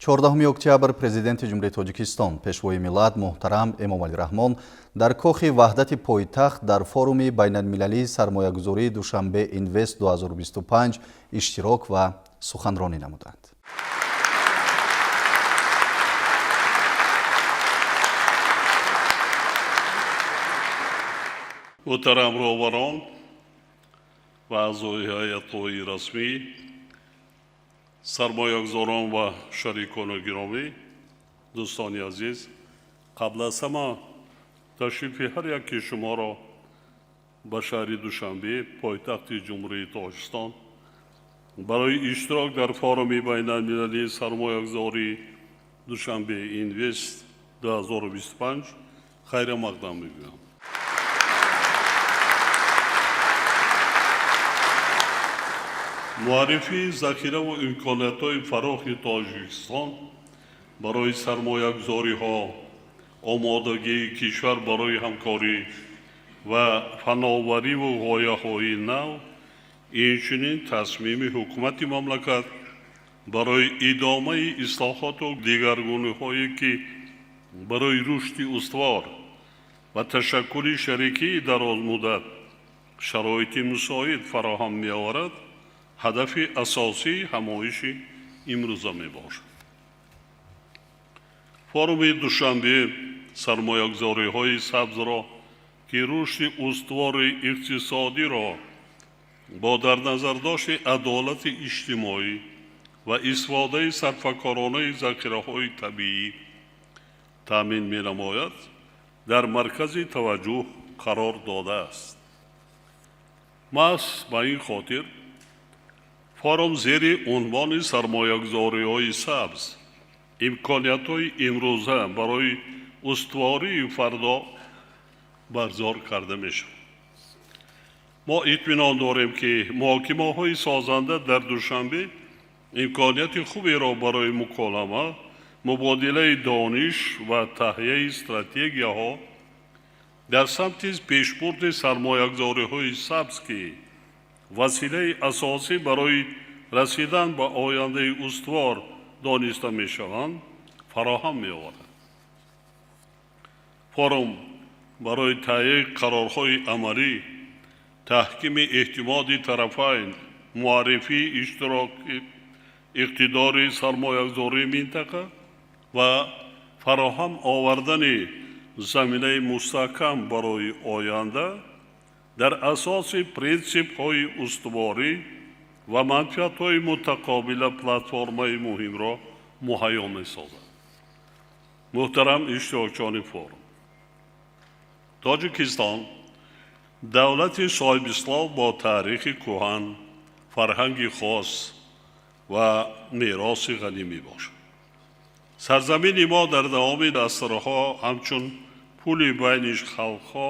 14 октябр президенти ҷумҳурии Тоҷикистон пешвои миллат муҳтарам Эмомалӣ Раҳмон дар кохи ваҳдати пойтахт дар форуми байналмилалии сармоягузории Душанбе Инвест 2025 иштирок ва суханронӣ намуданд. муҳтарам роҳбарон ва аъзои ҳайатҳои расмӣ, сармоягузорон ва шарикони гиромӣ, дӯстони азиз, қабл аз ҳама ташрифи ҳар яки шуморо ба шаҳри Душанбе, пойтахти ҷумҳурии Тоҷикистон, барои иштирок дар форуми байналмилалии сармоягузории Душанбе Инвест 2025 хайрамақдам мегӯям. муаррифии захираву имкониятҳои фарохи Тоҷикистон барои сармоягузориҳо, омодагии кишвар барои ҳамкорӣ ва фановариву ғояҳои нав, инчунин тасмими ҳукумати мамлакат барои идомаи ислоҳоту дигаргуниҳое ки барои рушди устувор ва ташаккули шарикии дарозмуддат шароити мусоид фароҳам меоварад, ҳадафи асосии ҳамоиши имрӯза мебошад. форуми Душанбе сармоягузориҳои сабзро ки рушди устувори иқтисодиро бо дар назардошти адолати иҷтимоӣ ва истифодаи сарфакоронаи захираҳои табиӣ таъмин менамояд, дар маркази таваҷҷӯҳ қарор додааст. маҳз ба ин хотир форум зери унвони сармоягузориҳои сабз, имкониятҳои имрӯза барои устувории фардо барзор карда мешавад. мо итминон дорем ки муҳокимаҳои созанда дар Душанбе имконияти хуберо барои муколама, мубодилаи дониш ва таҳияи стратегияҳо дар самти пешбурди сармоягузориҳои сабз ки василаи асосӣ барои расидан ба ояндаи устувор дониста мешаванд, фароҳам меоварад. форум барои таҳияи қарорҳои амалӣ, таҳкими эътимоди тарафайн, муаррифии иштироки иқтидори сармоягузории минтақа ва фароҳам овардани заминаи мустаҳкам барои оянда дар асоси принсипҳои устуворӣ ва манфиатҳои мутақобила платформаи муҳимро муҳайё месозад. муҳтарам иштирокчиёни форум, Тоҷикистон давлати соҳибислов бо таърихи кӯҳан, фарҳанги хос ва мероси ғанӣ мебошад. сарзамини мо дар давоми асрҳо ҳамчун пули байни халқҳо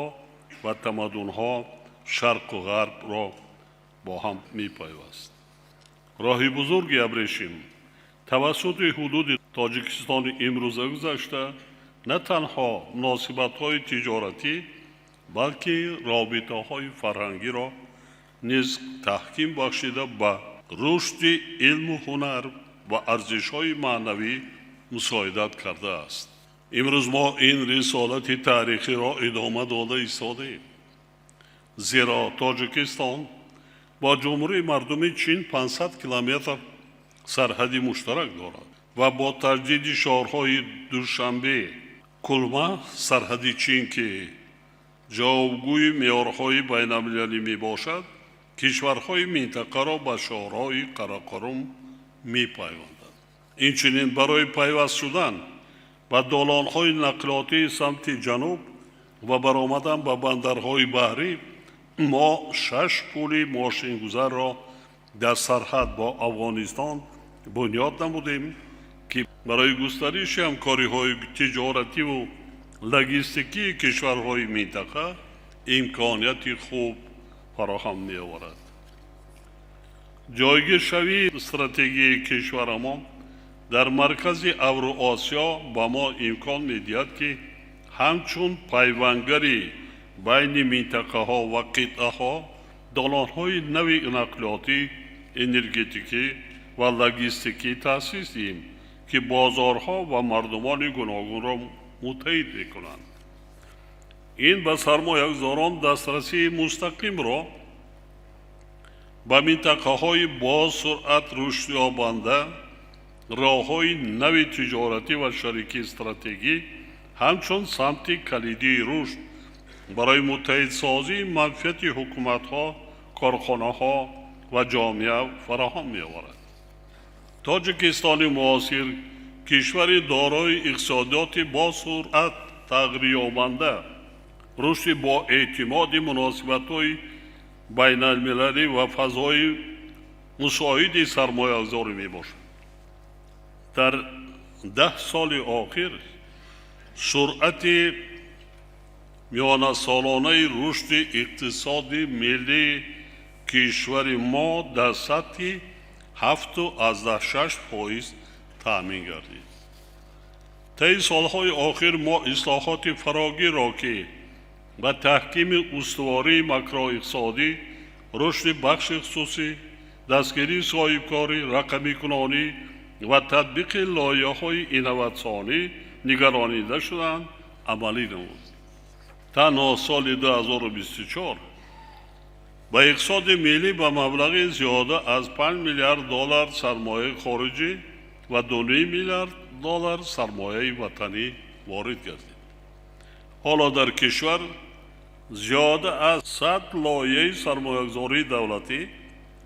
ва тамаддунҳо шарқу ғарбро бо ҳам мепайваст. роҳи бузурги абрешим тавассути ҳудуди Тоҷикистони имрӯза гузашта на танҳо муносибатҳои тиҷоратӣ, балки робитаҳои фарҳангиро низ таҳким бахшида ба рушди илму ҳунар ва арзишҳои маънавӣ мусоидат кардааст. имрӯз мо ин рисолати таърихиро идома дода истодаем, зеро Тоҷикистон бо ҷумҳурии мардуми Чин 500 километр сарҳади муштарак дорад ва бо таҷдиди шоҳрҳои Душанбе, Кулма сарҳади Чин ки ҷавобгӯи меъёрҳои байналмилалӣ мебошад, кишварҳои минтақаро ба шоҳрҳои Қарақарум мепайвандад. инчунин барои пайваст шудан ба долонҳои нақлиётии самти ҷануб ва баромадан ба бандарҳои баҳрӣ мо 6 пули мошингузарро дар сарҳад бо Афғонистон бунёд намудем ки барои густариши ҳамкориҳои тиҷоративу логистикии кишварҳои минтақа имконияти хуб фароҳам меоварад. ҷойгиршавии стратегияи кишварамон дар маркази Авроосиё ба мо имкон медиҳад ки ҳамчун пайвандгари байни минтақаҳо ва қитъаҳо долонҳои нави нақлиётӣ, энергетикӣ ва логистикӣ таъсис диҳем که بازارها و مردمان گوناگون را متحد میکنند. این به سرمایه‌گذاران دسترسی مستقیم را به منطقه‌های با سرعت رشد یابنده، راه‌های نوی تجارتی و شریکی استراتژی همچون سمت کلیدی رشد برای متحدسازی منفعت حکومت‌ها، کارخانه‌ها و جامعه فراهم می‌آورد. تاجیکستان معاصر کشوری دارای اقتصادیات با سرعت تغییر یابنده، رشد با اعتماد مناسبت‌های بین المللی و فضای مساعد سرمایه‌گذاری میباشد. در 10 سال آخر سرعت میانه سالانه رشد اقتصادی ملی کشور ما در سطح 7.6% تأمین گردید. طی سالهای آخر ما اصلاحات فراگیر را که با تحکیم استواری ماکرواقتصادی، رشد بخش خصوصی، دستگیری صاحبکاری، رقمی کنانی و تطبیق لایحه‌های اینواتسیونی نگرانیده شدند عملی نمود. تنها سال 2024 با اقتصاد ملی به مبلغ زیاده از 5 میلیارد دلار سرمایه خارجی و 2.5 میلیارد دلار سرمایه وطنی وارد گردید. حالا در کشور زیاده از 100 لایحه سرمایه‌گذاری دولتی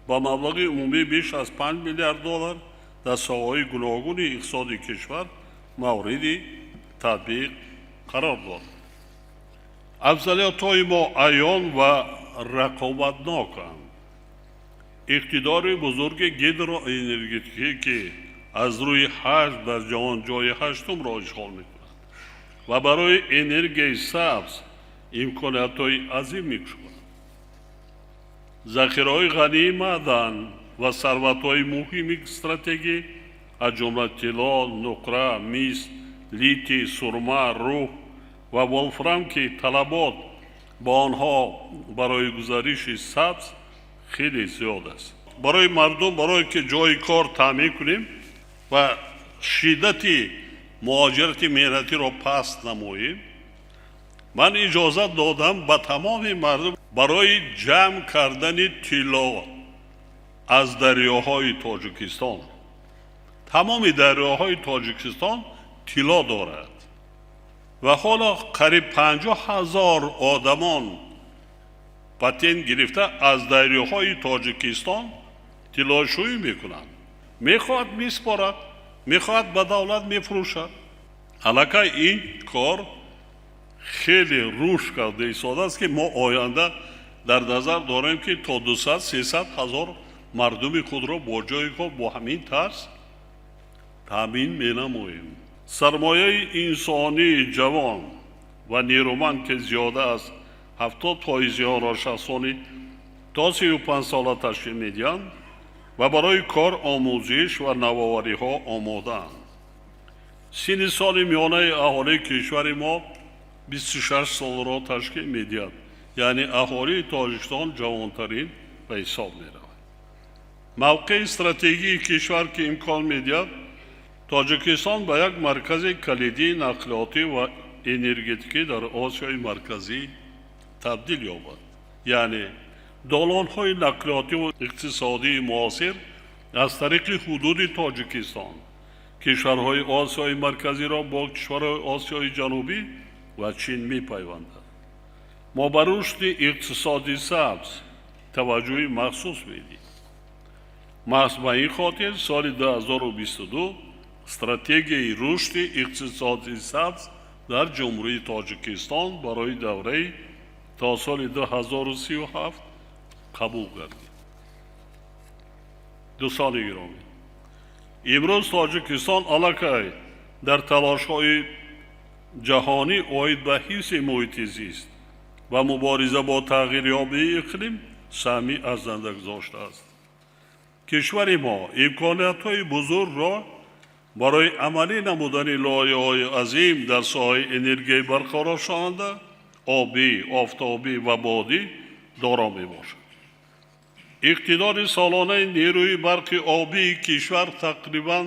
با مبلغ عمومی بیش از 5 میلیارد دلار در ساحه‌های گوناگون اقتصاد کشور مورد تطبیق قرار دارد. افضلیت‌های ما عیان و رقابتناکند. اقتدار بزرگ گیدروانرژیتیکی که از روی 8 در جهان جای 8م را اشغال می‌کند و برای انرژی سبز امکانات‌های عظیم می‌کشد. ذخیره‌های غنی معدن و ثروت‌های مهم استراتژی از جمله طلا، نقره، مس، لیتی، سرمه، روح و ولفرام که طلبات با آنها برای گزارش سبز خیلی زیاد است. برای مردم برای که جای کار تامین کنیم و شدت مهاجرت مهنتی را پست نماییم، من اجازت دادم به تمام مردم برای جمع کردن طلا از دریاهای تاجیکستان. تمام دریاهای تاجیکستان طلا دارد و حالا قریب 50,000 آدمان پتن گرفته از دریاهای تاجیکستان طلاشویی میکنند. میخواد میسپارد، میخواد به دولت میفروشد. البته این کار خیلی رشد کرده ایستاده است که ما آینده در نظر داریم که تا 200-300 هزار مردم خود را با جای کار با همین طرز تامین مینماییم. سرمایه انسانی جوان و نیرومند که زیاده است 70% آنها شخصانی تا 35 ساله تشکیل میدهند و برای کار آموزش و نوآوری ها آماده‌اند. سن سال میانه اهالی کشور ما 26 سال را تشکیل میدهد، یعنی اهالی تاجیکستان جوانترین به حساب میرود. موقع استراتژی کشور که امکان میدهد تاجیکستان به یک مرکز کلیدی نقلیاتی و انرژتیکی در آسیای مرکزی تبدیل یابد. یعنی دالان‌های نقلیاتی و اقتصادی معاصر از طریق حدود تاجیکستان کشورهای آسیای مرکزی را با کشورهای آسیای جنوبی و چین می‌پیوندد. ما به رشد اقتصادی سبز توجه مخصوص میدیم. محض به این خاطر سال 2022 استراتژی رشد اقتصادی سبز در جمهوری تاجیکستان برای دوره تا سال 2037 قبول گردید. دوستان گرامی، امروز تاجیکستان علاقه در تلاش‌های جهانی عاید به حفظ محیط زیست و مبارزه با تغییریابی اقلیم سهمی ارزنده گذاشته است. کشور ما امکانات‌های بزرگ را برای عملی نمودن لایحه‌های عظیم در ساحه انرژی برقرار شونده، آبی، آفتابی و بادی دارا میباشد. اقتدار سالانه نیروی برق آبی کشور تقریباً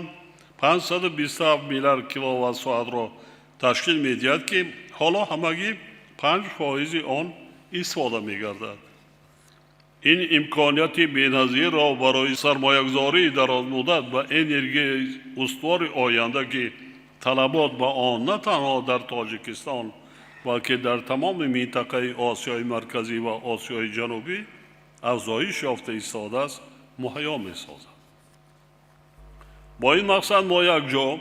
527 میلیارد کیلووات ساعت را تشکیل می‌دهد که حالا همگی 5% آن استفاده می‌گردد. این امکانات بی‌نظیر را برای سرمایه‌گذاری درازمدت و انرژی استوار آینده که طلبات به آن نه تنها در تاجیکستان بلکه در تمام منطقه آسیای مرکزی و آسیای جنوبی افزایش یافته ایستاده است مهیا می‌سازد. با این مقصد ما یکجا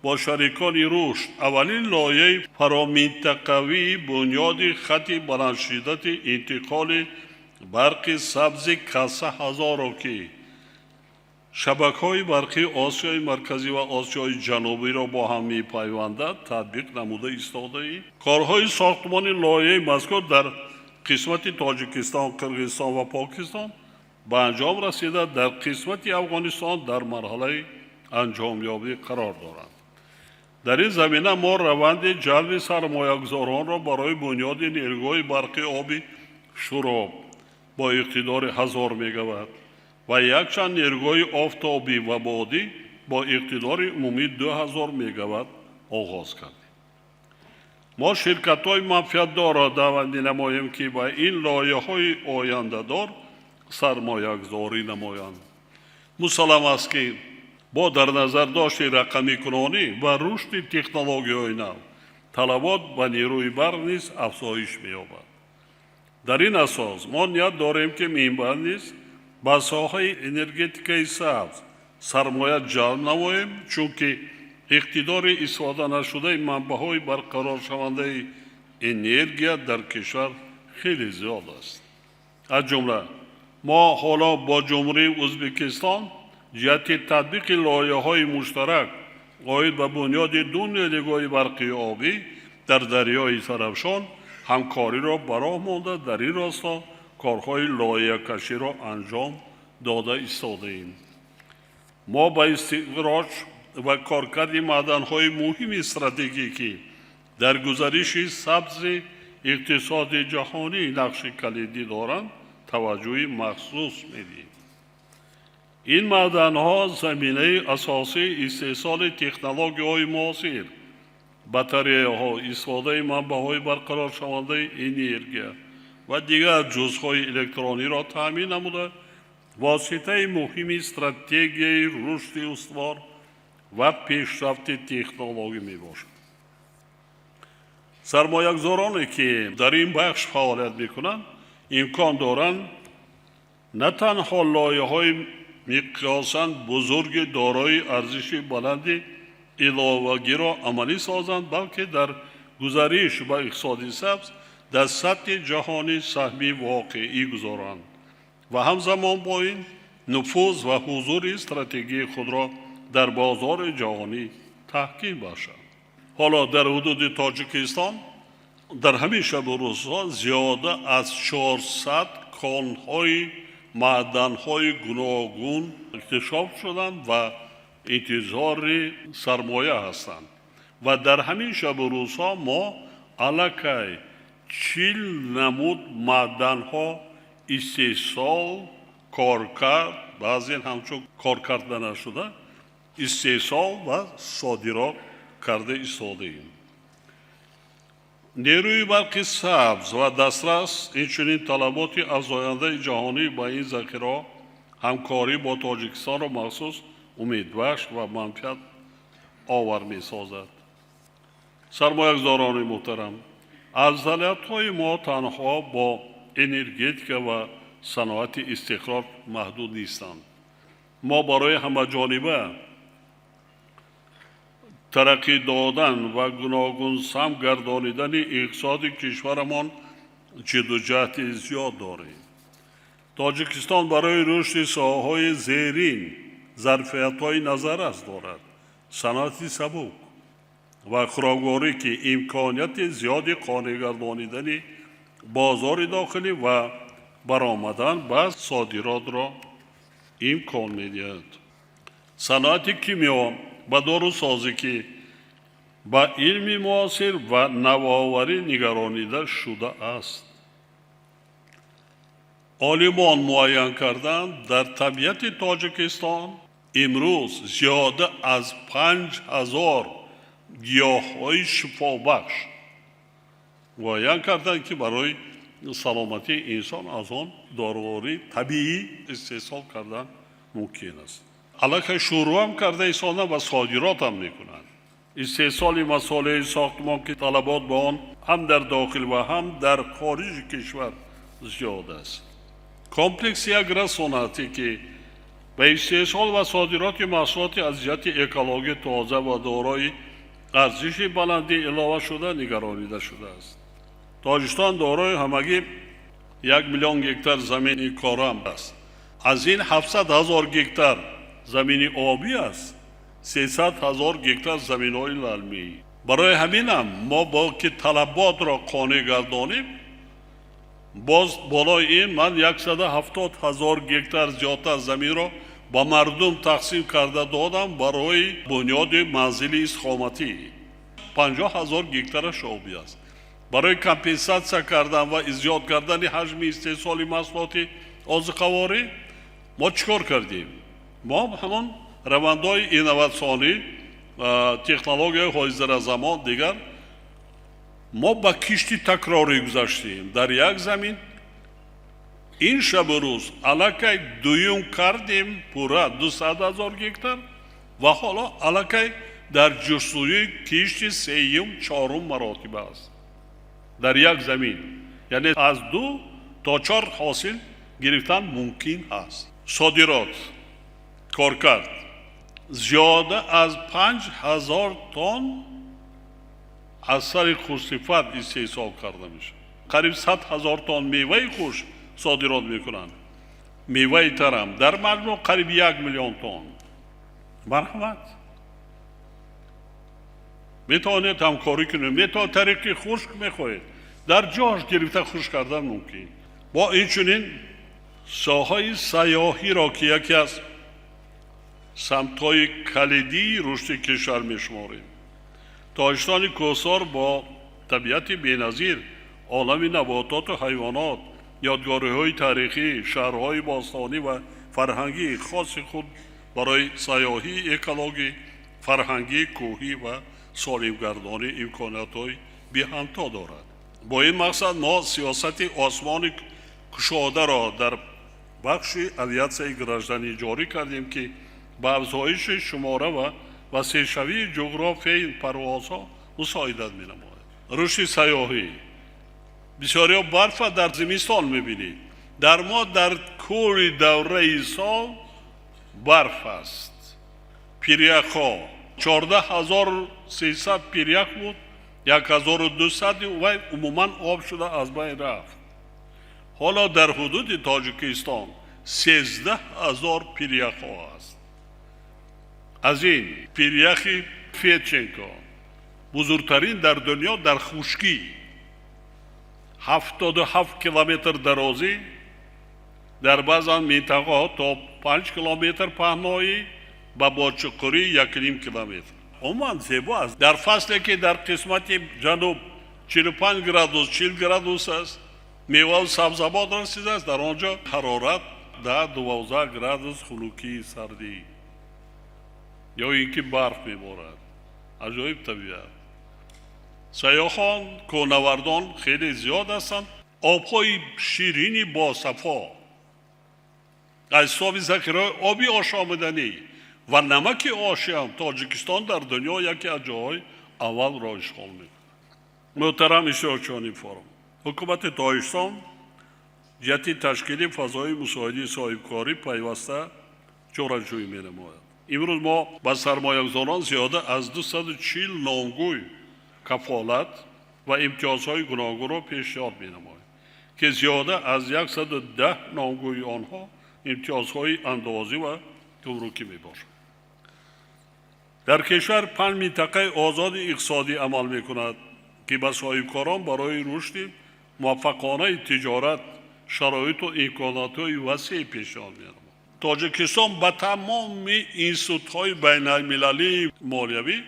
با شریکان رشد اولین لایحه فرامنطقوی بنیاد خط بلندشدت انتقال برق سبز کسه هزار را که شبکه‌های برقی آسیای مرکزی و آسیای جنوبی را با هم می‌پیوندد تطبیق نموده ایستاده‌ایم. کارهای ساختمان لایحه مذکور در قسمت تاجیکستان، قرقیزستان و پاکستان به انجام رسیده، در قسمت افغانستان در مرحله انجامیابی قرار دارند. در این زمینه ما روند جلب سرمایه‌گذاران را برای بنیاد نیروهای برقی آبی شوراب با اقتدار 1000 مگاوات و یکچند نیروهای آفتابی و بادی با اقتدار عمومی 2000 مگاوات آغاز کردیم. ما شرکت‌های منفعت‌دار را دعوت می‌نماییم که با این لایحه‌های آینده‌دار سرمایه‌گذاری نمایند. مسلم است که با در نظر داشت رقمی کنانی و رشد تکنولوژی‌های نو طلبات به نیروی برق نیز افزایش می‌یابد. در این اساس ما نیت داریم که منبع نیز به ساحه انرژتیکای سبز سرمایه جلب نماییم، چونکه اقتدار استفاده نشده منبع‌های برقرار شونده انرژی در کشور خیلی زیاد است. از جمله ما حالا با جمهوری ازبکستان جهت تطبیق لایحه‌های مشترک عاید به بنیاد 2 نیروگاه برقی آبی در دریای سرافشان همکاری را براه مانده در این راستا کارهای لایحه کشی را انجام داده ایستاده‌ایم. ما با استخراج و کارکرد معدن‌های مهم استراتژیکی در گزارش سبز اقتصاد جهانی نقش کلیدی دارند توجه مخصوص می‌دهیم. این معدن‌ها زمینه اساسی استحصال تکنولوژی‌های معاصر، بطاری‌ها، استفاده منبع‌های برقرار شونده انرژی و دیگر جزءهای الکترونی را تامین نموده واسطه مهم استراتژی رشد استوار و پیشرفت تکنولوژی میباشد. سرمایه‌گذارانی که در این بخش فعالیت میکنند امکان دارند نه تنها لایحه‌های مقیاساً بزرگ دارای ارزش بلند علاوه‌ای را عملی سازند، بلکه در گزارش و اقتصاد سبز در سطح جهانی سهمی واقعی گذارند و همزمان با این نفوذ و حضور استراتژی خود را در بازار جهانی تحکیم بخشند. حالا در حدود تاجیکستان در همین شب و روزها زیاده از 400 کان‌های معدن‌های گوناگون اکتشاف شدند و انتظار سرمایه هستند و در همین شب و روزها ما علاقه 40 نمود معدن‌ها استحصال، کارکرد، بعضی همچون کار کرده نشده استحصال و صادرات کرده ایستاده‌ایم. نیروی برق سبز و دسترس اینچنین طلبات افزاینده جهانی با این ذخیره همکاری با تاجیکستان را مخصوص امیدبخش و منفعت آور می‌سازد. سرمایه‌گذاران محترم، افضلیت‌های ما تنها با انرژتیک و صنعت استخراج محدود نیستند. ما برای همه‌جانبه ترقی دادن و گوناگون سم گردانیدن اقتصاد کشورمان جدوجهد زیاد داریم. تاجیکستان برای رشد ساحه‌های زیرین ظرفیت‌های نظررس دارد. صنعت سبک و خوراکواری که امکانیت زیادی قانع گردانیدن بازار داخلی و برآمدن به صادرات را امکان می‌دهد. صنعت کیمیا و داروسازی که با علم معاصر و نوآوری نگرانیده شده است. عالمان معین کردند در طبیعت تاجیکستان امروز زیاده از 5000 گیاه‌های شفابخش معین کردند که برای سلامتی انسان از آن داروهای طبیعی استحصال کردن ممکن است. علاقه شروع هم کرده ایستادن و صادرات هم میکنند. استحصال مسائل ساختمان که طلبات با آن هم در داخل و هم در خارج کشور زیاد است. کمپلکس یک رسانتی که به استحصال و صادرات محصولات از جهت اکولوژی تازه و دارای ارزش بلندی علاوه شده نگرانیده شده است. تاجیکستان دارای همگی 1 میلیون گکتار زمین کارم است. از این 700,000 گکتار زمین آبی است. 300,000 گکتار زمین‌های للمی. برای همین هم ما با که طلبات را قانع گردانیم، باز بالای این من 170,000 گکتار زیادتر زمین را با مردم تقسیم کرده دادم برای بنیاد منزل استقامتی. 50,000 گکتارش آبی است. برای کمپنساسیا کردن و زیاد کردن حجم استحصال محصولات آذوقه‌واری ما چیکار کردیم؟ ما همان روندهای اینواسیونی تکنولوژی حاضر زمان دیگر ما با کشتی تکراری گذاشتیم. در یک زمین این شب و روز علاقه دویم کردیم پورا 200,000 گکتار و حالا علاقه در جستجوی کشتی سوم چهارم مراتب است در یک زمین. یعنی از 2 تا 4 حاصل گرفتن ممکن است. صادرات کارکرد زیاده از 5,000 تن اثر خوشصفت استحصال کرده میشه. قریب 100,000 تن میوه خوش صادرات میکنند. میوه ترم در مجموع قریب 1 میلیون تن. مرحمت میتونید همکاری کنید. میتونید طریق خشک میخواهید در جاش گرفته خشک کردن ممکن. با این چنین ساحه سیاحی را که یکی از سمت‌های کلیدی رشد کشور میشماریم. تاجیکستان کوهسار با طبیعت بی‌نظیر، عالم نباتات و حیوانات، یادگاری‌های تاریخی، شهرهای باستانی و فرهنگی خاص خود برای سیاحی، اکولوژی، فرهنگی، کوهی و سالمگردانی امکانات‌های بی‌همتا دارد. با این مقصد ما سیاست آسمان کشاده را در بخش اوییسیای گراژدانی جاری کردیم که با افزایش شماره و وسیع‌شوی جغرافیای پروازها مساعدت می‌نماید. رشد سیاحی بسیاری برف در زمستان می‌بینید. در ما در کل دوره سال برف است. پیریخ‌ها 14,300 پیریخ بود، 1,200 و عموما آب شده از بین رفت. حالا در حدود تاجیکستان 13,000 پیریخ‌ها است. از این پیریخ فیچنکا بزرگترین در دنیا در خشکی 77 کیلومتر درازی، در بعض منطقه تا 5 کیلومتر پهنایی و با چقری 1.5 کیلومتر. عموما زیبا است. در فصلی که در قسمت جنوب 45 گرادوس 40 گرادوس است، میوه و سبزیجات رسیده است. در آنجا حرارت 10-12 گرادوس خنکی سردی یا اینکه برف میبارد. عجایب طبیعت. سیاحان کوهنوردان خیلی زیاد هستند. آبهای شیرینی با صفا، اجسام ذخیره آبی آشامیدنی و نمک آشام تاجیکستان در دنیا یکی از جاهای اول را اشغال می‌کند. محترم اشتراکچیان فورم، حکومت تاجیکستان جهت تشکیل فضای مساعده صاحبکاری پیوسته جورجویی می‌نماید. امروز ما با سرمایه‌گذاران زیاده از 240 نامگوی کفالت و امتیازهای گوناگون را پیشنهاد می‌نماییم که زیاده از 110 نامگوی آنها امتیازهای اندازی و گمرکی میباشد. در کشور 5 منطقه آزاد اقتصادی عمل میکند که به صاحبکاران برای رشد موفقانه تجارت شرایط و امکانات‌های وسیع پیشنهاد می‌نماید. تاجیکستان با تمام اینستیتوت‌های بین‌المللی مالیوی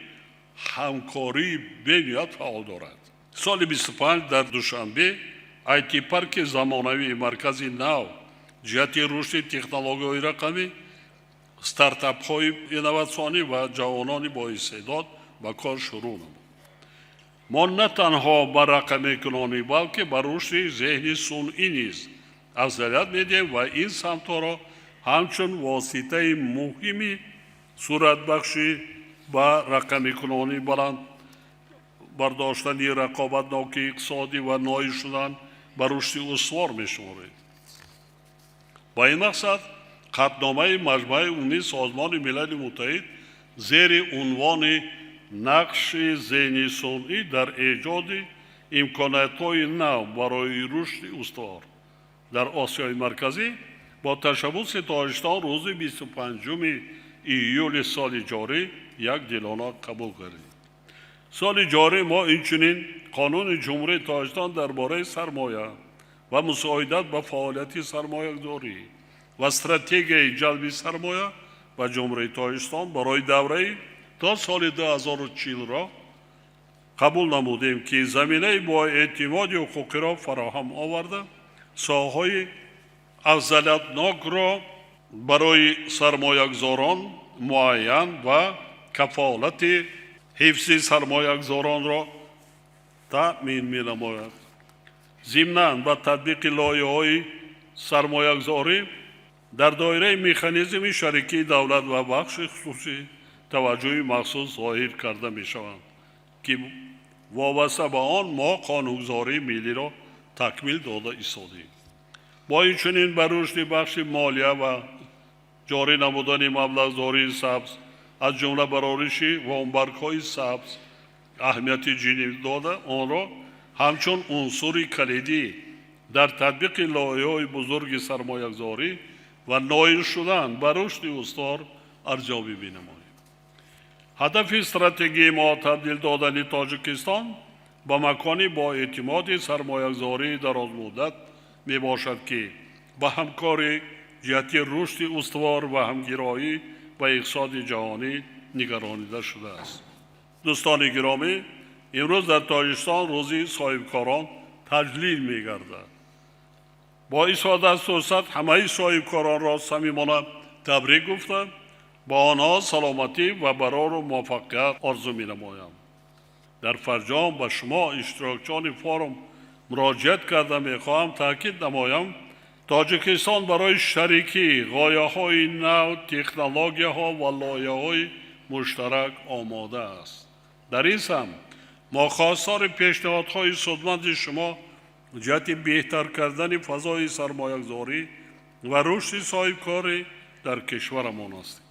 همکاری بنیاد فعال دارد. سال 25 در دوشنبه آیتی پارک زمانوی مرکز نو جهت رشد تکنولوژی‌های رقمی стартапҳои инноватсионӣ ва ҷавонони боистеъдод ба кор шурӯъ намуд. мо на танҳо ба рақамекунонӣ, балки ба рушди зеҳни сунъӣ низ афзалият медиҳем ва ин самтҳоро ҳамчун воситаи муҳими суратбахшӣ ба рақамекунонӣ, баланд бардоштани рақобатноки иқтисодӣ ва ноил шудан ба рушди устувор мешуморем. ба ин мақсад қатномаи Маҷмӯи умумии Созмони Милали Муттаҳид зери унвони нақши зеҳни сунъӣ дар эҷоди имкониятҳои нав барои рушди устувор дар Осиёи Марказӣ бо ташаббуси Тоҷикистон рӯзи 25 июли соли ҷорӣ якдилона қабул кардем. соли ҷорӣ мо инчунин Қонуни Ҷумҳурии Тоҷикистон дар бораи сармоя ва мусоидат ба фаъолияти сармоягузорӣ ва стратегияи ҷалби сармоя ба Ҷумҳурии Тоҷикистон барои давраи то соли 2040-ро қабул намудем, ки заминаи боэътимоди ҳуқуқиро фароҳам оварда, соҳаҳои афзалиятнокро барои сармоягузорон муайян ва кафолати ҳифзи сармоягузоронро таъмин менамояд. зимнан ба татбиқи лоиҳаҳои сармоягузорӣ дар доираи механизми шарикии давлат ва бахши хусусӣ таваҷҷӯҳи махсус зоҳир карда мешаванд, ки вобаста ба он мо қонунгузории миллиро такмил дода истодем. мо инчунин ба рушди бахши молия ва ҷорӣ намудани маблағдории сабз, аз ҷумла барориши вомбаргҳои сабз аҳамияти ҷиддӣ дода, онро ҳамчун унсури калидӣ дар татбиқи лоиҳаҳои бузурги сармоягузорӣ ва ноил шудан ба рушди устувор арзёбӣ менамоем. ҳадафи стратегияи мо табдил додани Тоҷикистон ба макони боэътимоди сармоягузории дарозмуддат мебошад, ки ба ҳамкорӣ ҷиҳати рушди устувор ва ҳамгироӣ ба иқтисоди ҷаҳонӣ нигаронида шудааст. дӯстони гиромӣ, имрӯз дар Тоҷикистон рӯзи соҳибкорон таҷлил мегардад. бо исоат фурсат ҳамаи соҳибкоронро самимона табрик гуфта, ба онҳо саломатӣ ва барору муваффақият орзу менамоям. дар фарҷом ба шумо иштирокчиёни форум муроҷиат карда мехоҳам таъкид намоям, Тоҷикистон барои шарикӣ ғояҳои нав, технологияҳо ва лоиҳаҳои муштарак омода аст. дар ин самт мо хостори пешниҳодҳои судманди шумо ҷиҳати беҳтар кардани фазои сармоягузорӣ ва рушди соҳибкорӣ дар кишварамон астем.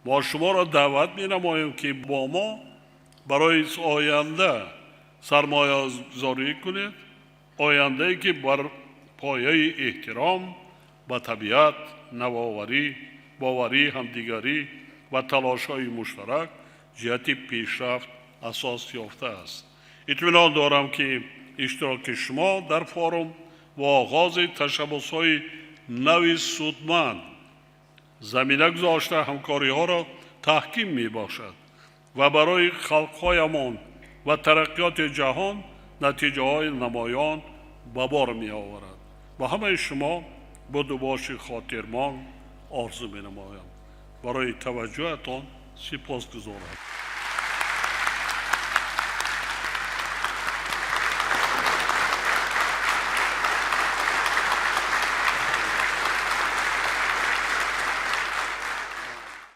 мо шуморо даъват менамоем, ки бо мо барои оянда сармоягузорӣ кунед, ояндае ки бар пояи эҳтиром ба табиат, навоварӣ, боварӣ, ҳамдигарӣ ва талошҳои муштарак ҷиҳати пешрафт асос ёфтааст. итминон дорам, ки иштироки шумо дар форум ва оғози ташаббусҳои нави судманд замина гузошта ҳамкориҳоро таҳким мебахшад ва барои халқҳоямон ва тараққиёти ҷаҳон натиҷаҳои намоён ба бор меоварад. ба ҳамаи шумо будубоши хотирмон орзу менамоям. барои таваҷҷӯҳатон сипосгузорам.